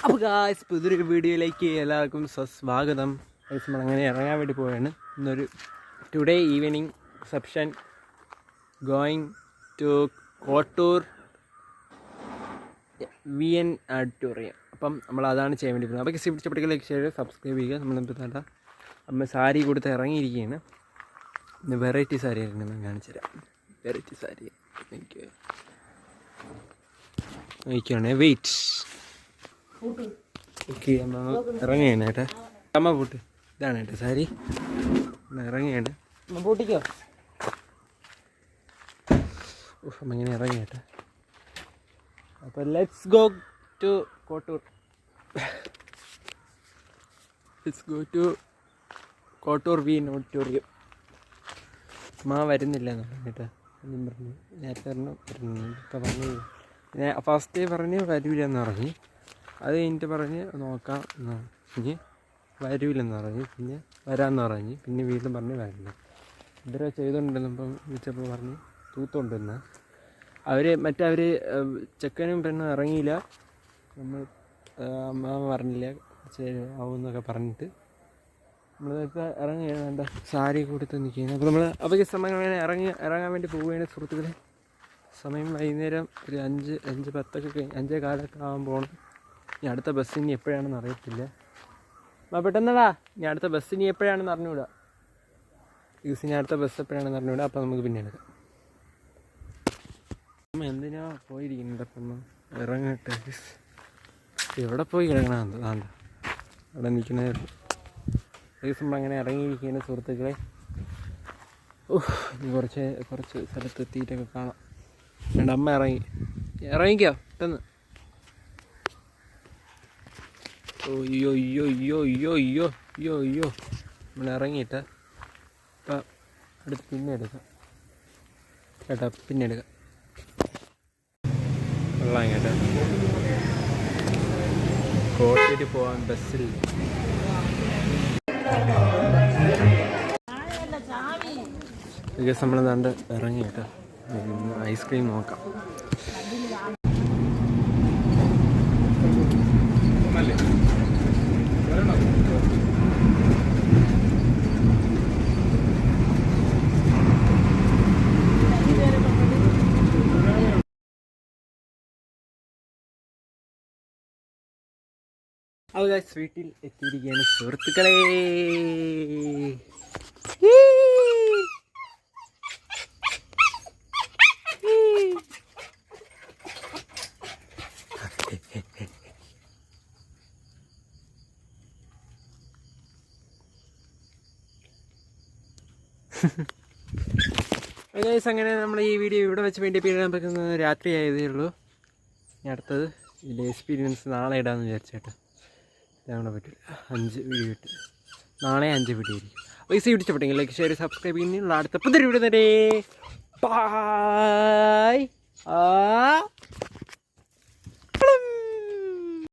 അപ്പോൾ ഗായ്സ് പുതിയൊരു വീഡിയോയിലേക്ക് എല്ലാവർക്കും സ്വാഗതം. നമ്മൾ അങ്ങനെ ഇറങ്ങാൻ വേണ്ടി പോവുകയാണ്. ഇന്നൊരു today evening reception going to Kottur VN auditorium. അപ്പം നമ്മൾ അതാണ് ചെയ്യാൻ വേണ്ടി പോകുന്നത്. അപ്പോൾ ഇഷ്ടപ്പെട്ടെങ്കിൽ ലൈക്ക് ഷെയർ സബ്സ്ക്രൈബ് ചെയ്യുക. നമ്മളിപ്പോൾ തേണ്ട അമ്മ സാരി കൊടുത്ത് ഇറങ്ങിയിരിക്കുകയാണ്. ഇന്ന് വെറൈറ്റി സാരി ആയിരുന്നു, ഞാൻ കാണിച്ചു തരാം. വെറൈറ്റി സാരി എനിക്കാണ് വെയിറ്റ് ഓക്കെ. അമ്മ ഇറങ്ങിയാണ് ഏട്ടാ. അമ്മ പൂട്ട് ഇതാണ് ഏട്ടാ സാരി. ഇറങ്ങിയാണ് അമ്മ പൂട്ടിക്കോ. അമ്മ ഇങ്ങനെ ഇറങ്ങിയേട്ടാ. അപ്പോൾ let's go to Kottur. Let's go to Kottur VN auditorium. അമ്മ വരുന്നില്ല എന്ന് പറഞ്ഞിട്ടാ. എന്നും പറഞ്ഞു നേരത്തെ വരുന്നു ഇപ്പം പറഞ്ഞു. ഫസ്റ്റ് പറഞ്ഞ് വരില്ലെന്ന് പറഞ്ഞ്, അത് കഴിഞ്ഞിട്ട് പറഞ്ഞ് നോക്കാം എന്ന് പറഞ്ഞ് വരില്ലെന്ന് പറഞ്ഞ്, പിന്നെ വരാമെന്ന് പറഞ്ഞ്, പിന്നെ വീണ്ടും പറഞ്ഞ് വരില്ല. ഇവരെ ചെയ്തുകൊണ്ടിരുന്നപ്പം വിളിച്ചപ്പോൾ പറഞ്ഞ് തൂത്തുകൊണ്ടിരുന്ന അവർ ചെക്കനും പെണ്ണും ഇറങ്ങിയില്ല. നമ്മൾ അമ്മ പറഞ്ഞില്ല ശരി ആവുമെന്നൊക്കെ പറഞ്ഞിട്ട് നമ്മളിപ്പോൾ ഇറങ്ങുകയാണ്. വേണ്ട സാരി കൊടുത്ത് നിൽക്കുകയാണ്. അപ്പോൾ സമയം ഇറങ്ങാൻ വേണ്ടി പോവുകയാണ് സുഹൃത്തുക്കളെ. സമയം വൈകുന്നേരം ഒരു 5:10 5 കാലൊക്കെ ആകുമ്പോൾ. ഇനി അടുത്ത ബസ് ഇനി എപ്പോഴാണെന്ന് അറിയത്തില്ല. പെട്ടെന്നടാ, ഇനി അടുത്ത ബസ് ഇനി എപ്പോഴാണെന്ന് അറിഞ്ഞൂടാ. ഇനി അടുത്ത ബസ് എപ്പോഴാണെന്ന് അറിഞ്ഞൂടാ. അപ്പോൾ നമുക്ക് പിന്നെ എടുക്കാം. എന്തിനാ പോയിരിക്കുന്നുണ്ട് അപ്പം ഇറങ്ങട്ടെ. എവിടെ പോയി കിടക്കണമെന്ന് വേണ്ട, അവിടെ നിൽക്കുന്നതേ ഉള്ളൂ. അങ്ങനെ ഇറങ്ങിയിരിക്കുകയാണ് സുഹൃത്തുക്കളെ. ഇനി കുറച്ച് സ്ഥലത്തെത്തിയിട്ടൊക്കെ കാണാം. എൻ്റെ അമ്മ ഇറങ്ങിക്കോ പെട്ടെന്ന്. അയ്യോ നമ്മൾ ഇറങ്ങിയിട്ടാ. അപ്പം അടുത്ത് പിന്നെ എടുക്കാം കേട്ടാ, പിന്നെ എടുക്കാം. കൊള്ളാം കേട്ടാ. കോട്ടയിൽ പോകാൻ ബസ്സിൽ നമ്മൾ ദാണ്ട് ഇറങ്ങി കേട്ടോ. ഐസ്ക്രീം നോക്കാം. അപ്പോൾ വീട്ടിൽ എത്തിയിരിക്കുകയാണ് സുഹൃത്തുക്കളെ. അങ്ങനെ നമ്മൾ ഈ വീഡിയോ ഇവിടെ വെച്ച് വേണ്ടി ഇടാൻ പറ്റുന്നത് രാത്രി ആയതേ ഉള്ളൂ. ഇനി അടുത്തത് ഇതിൻ്റെ എക്സ്പീരിയൻസ് നാളെ ഇടാമെന്ന് വിചാരിച്ചേട്ടാ. ഇതാവണ പറ്റില്ല. 5 വീഡിയോ ഇട്ട് നാളെ 5 വീഡിയോ ആയിരിക്കും. അപ്പോൾ ഈ വീഡിയോ ഇഷ്ടപ്പെട്ടെങ്കിൽ ലൈക്ക് ഷെയർ സബ്സ്ക്രൈബ് ചെയ്യുന്നുള്ള അടുത്ത പുതിയൊരു വീഡിയോ തന്നെ. ബൈ.